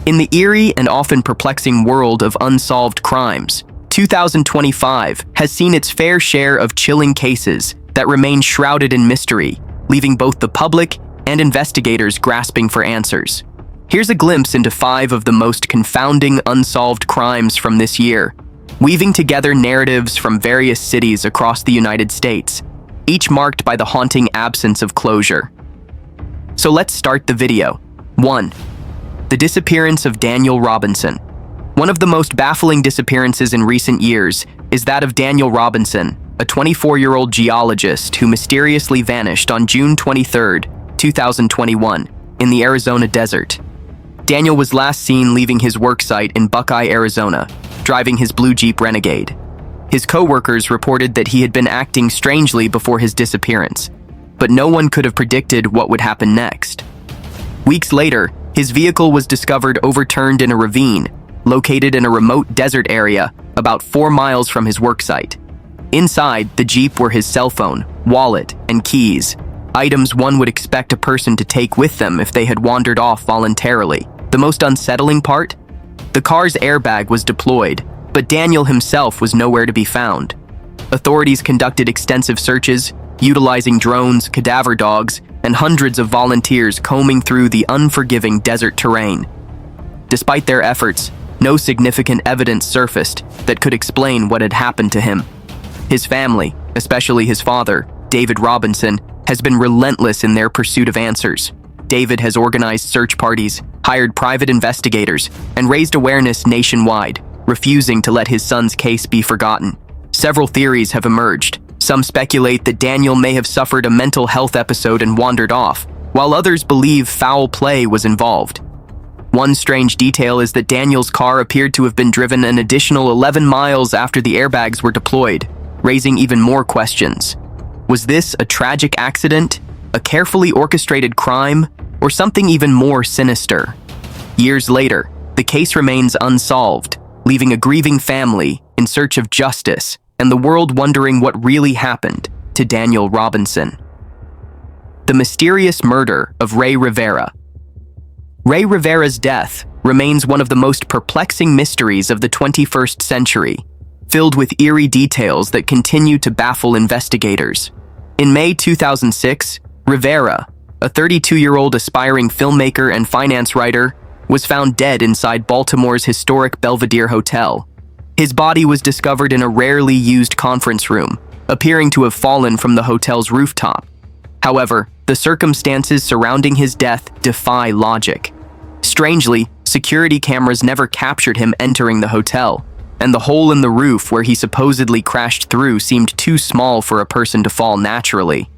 In the eerie and often perplexing world of unsolved crimes, 2025 has seen its fair share of chilling cases that remain shrouded in mystery, leaving both the public and investigators grasping for answers. Here's a glimpse into 5 of the most confounding unsolved crimes from this year, weaving together narratives from various cities across the United States, each marked by the haunting absence of closure. So let's start the video. 1. The disappearance of Daniel Robinson. One of the most baffling disappearances in recent years is that of Daniel Robinson, a 24-year-old geologist who mysteriously vanished on June 23, 2021, in the Arizona desert. Daniel was last seen leaving his worksite in Buckeye, Arizona, driving his blue Jeep Renegade. His co-workers reported that he had been acting strangely before his disappearance, but no one could have predicted what would happen next. Weeks later, his vehicle was discovered overturned in a ravine, located in a remote desert area about 4 miles from his worksite. Inside the Jeep were his cell phone, wallet, and keys, items one would expect a person to take with them if they had wandered off voluntarily. The most unsettling part? The car's airbag was deployed, but Daniel himself was nowhere to be found. Authorities conducted extensive searches, utilizing drones, cadaver dogs, and hundreds of volunteers combing through the unforgiving desert terrain. Despite their efforts, no significant evidence surfaced that could explain what had happened to him. His family, especially his father, David Robinson, has been relentless in their pursuit of answers. David has organized search parties, hired private investigators, and raised awareness nationwide, refusing to let his son's case be forgotten. Several theories have emerged. Some speculate that Daniel may have suffered a mental health episode and wandered off, while others believe foul play was involved. One strange detail is that Daniel's car appeared to have been driven an additional 11 miles after the airbags were deployed, raising even more questions. Was this a tragic accident, a carefully orchestrated crime, or something even more sinister? Years later, the case remains unsolved, leaving a grieving family in search of justice and the world wondering what really happened to Daniel Robinson. The mysterious murder of Rey Rivera. Rey Rivera's death remains one of the most perplexing mysteries of the 21st century, filled with eerie details that continue to baffle investigators. In May 2006, Rivera, a 32-year-old aspiring filmmaker and finance writer, was found dead inside Baltimore's historic Belvedere Hotel. His body was discovered in a rarely used conference room, appearing to have fallen from the hotel's rooftop. However, the circumstances surrounding his death defy logic. Strangely, security cameras never captured him entering the hotel, and the hole in the roof where he supposedly crashed through seemed too small for a person to fall naturally.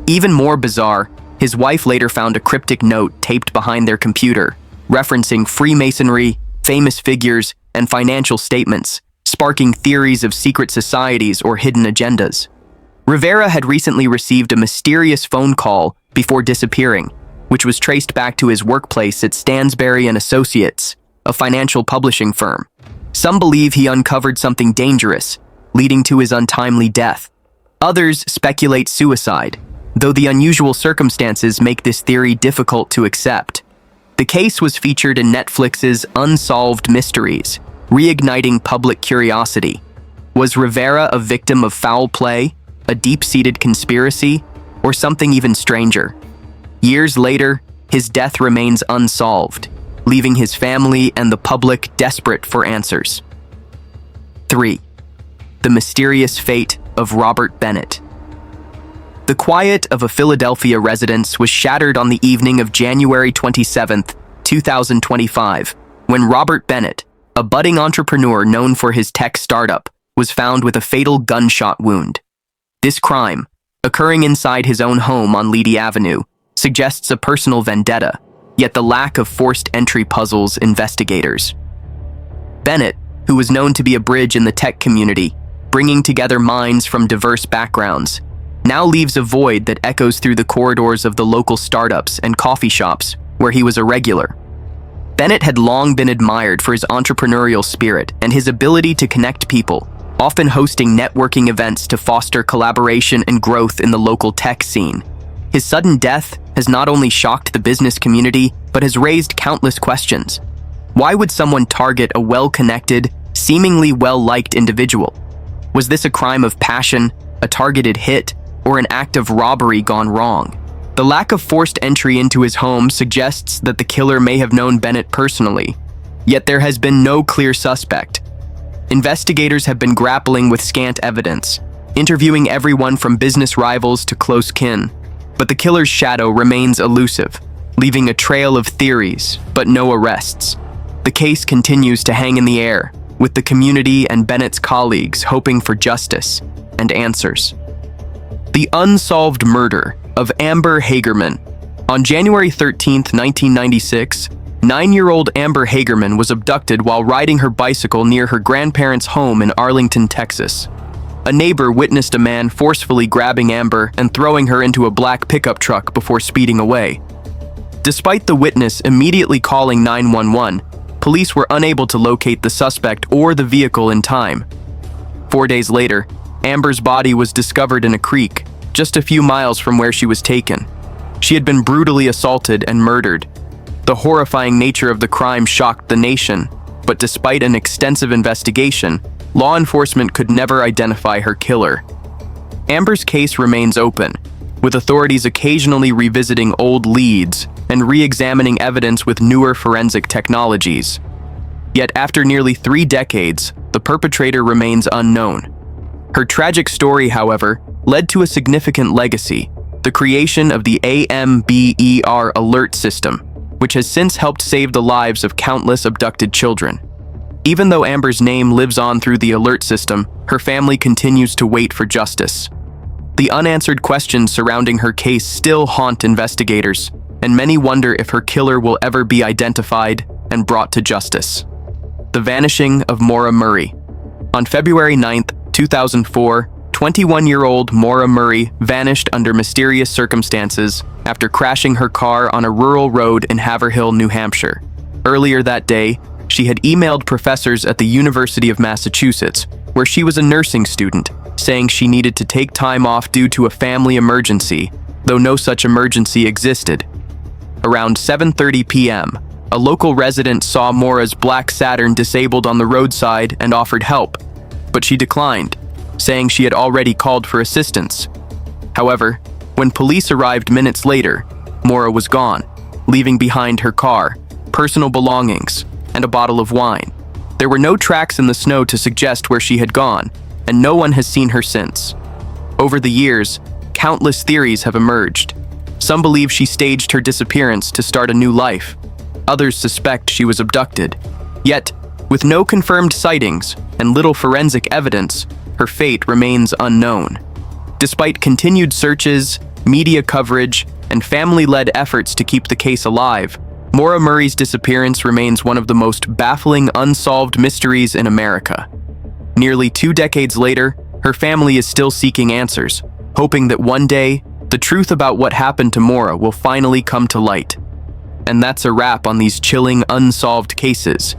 Even more bizarre, his wife later found a cryptic note taped behind their computer, referencing Freemasonry, famous figures, and financial statements, sparking theories of secret societies or hidden agendas. Rivera had recently received a mysterious phone call before disappearing, which was traced back to his workplace at Stansberry & Associates, a financial publishing firm. Some believe he uncovered something dangerous, leading to his untimely death. Others speculate suicide, though the unusual circumstances make this theory difficult to accept. The case was featured in Netflix's Unsolved Mysteries, reigniting public curiosity. Was Rivera a victim of foul play, a deep-seated conspiracy, or something even stranger? Years later, his death remains unsolved, leaving his family and the public desperate for answers. 3. The mysterious fate of Robert Bennett. The quiet of a Philadelphia residence was shattered on the evening of January 27, 2025, when Robert Bennett, a budding entrepreneur known for his tech startup, was found with a fatal gunshot wound. This crime, occurring inside his own home on Leedy Avenue, suggests a personal vendetta, yet the lack of forced entry puzzles investigators. Bennett, who was known to be a bridge in the tech community, bringing together minds from diverse backgrounds, now leaves a void that echoes through the corridors of the local startups and coffee shops where he was a regular. Bennett had long been admired for his entrepreneurial spirit and his ability to connect people, often hosting networking events to foster collaboration and growth in the local tech scene. His sudden death has not only shocked the business community, but has raised countless questions. Why would someone target a well-connected, seemingly well-liked individual? Was this a crime of passion, a targeted hit, or an act of robbery gone wrong? The lack of forced entry into his home suggests that the killer may have known Bennett personally, yet there has been no clear suspect. Investigators have been grappling with scant evidence, interviewing everyone from business rivals to close kin, but the killer's shadow remains elusive, leaving a trail of theories, but no arrests. The case continues to hang in the air, with the community and Bennett's colleagues hoping for justice and answers. The unsolved murder of Amber Hagerman. On January 13, 1996, 9-year-old Amber Hagerman was abducted while riding her bicycle near her grandparents' home in Arlington, Texas. A neighbor witnessed a man forcefully grabbing Amber and throwing her into a black pickup truck before speeding away. Despite the witness immediately calling 911, police were unable to locate the suspect or the vehicle in time. 4 days later, Amber's body was discovered in a creek, just a few miles from where she was taken. She had been brutally assaulted and murdered. The horrifying nature of the crime shocked the nation, but despite an extensive investigation, law enforcement could never identify her killer. Amber's case remains open, with authorities occasionally revisiting old leads and re-examining evidence with newer forensic technologies. Yet after nearly 3 decades, the perpetrator remains unknown. Her tragic story, however, led to a significant legacy, the creation of the AMBER alert system, which has since helped save the lives of countless abducted children. Even though Amber's name lives on through the alert system, her family continues to wait for justice. The unanswered questions surrounding her case still haunt investigators, and many wonder if her killer will ever be identified and brought to justice. The vanishing of Maura Murray. On February 9, 2004, 21-year-old Maura Murray vanished under mysterious circumstances after crashing her car on a rural road in Haverhill, New Hampshire. Earlier that day, she had emailed professors at the University of Massachusetts, where she was a nursing student, saying she needed to take time off due to a family emergency, though no such emergency existed. Around 7:30 p.m., a local resident saw Maura's black Saturn disabled on the roadside and offered help, but she declined, saying she had already called for assistance. However, when police arrived minutes later, Maura was gone, leaving behind her car, personal belongings, and a bottle of wine. There were no tracks in the snow to suggest where she had gone, and no one has seen her since. Over the years, countless theories have emerged. Some believe she staged her disappearance to start a new life. Others suspect she was abducted. Yet, with no confirmed sightings and little forensic evidence, her fate remains unknown. Despite continued searches, media coverage, and family-led efforts to keep the case alive, Maura Murray's disappearance remains one of the most baffling unsolved mysteries in America. Nearly 2 decades later, her family is still seeking answers, hoping that one day, the truth about what happened to Maura will finally come to light. And that's a wrap on these chilling unsolved cases.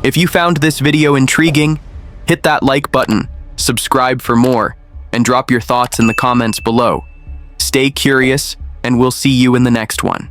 If you found this video intriguing, hit that like button, subscribe for more, and drop your thoughts in the comments below. Stay curious, and we'll see you in the next one.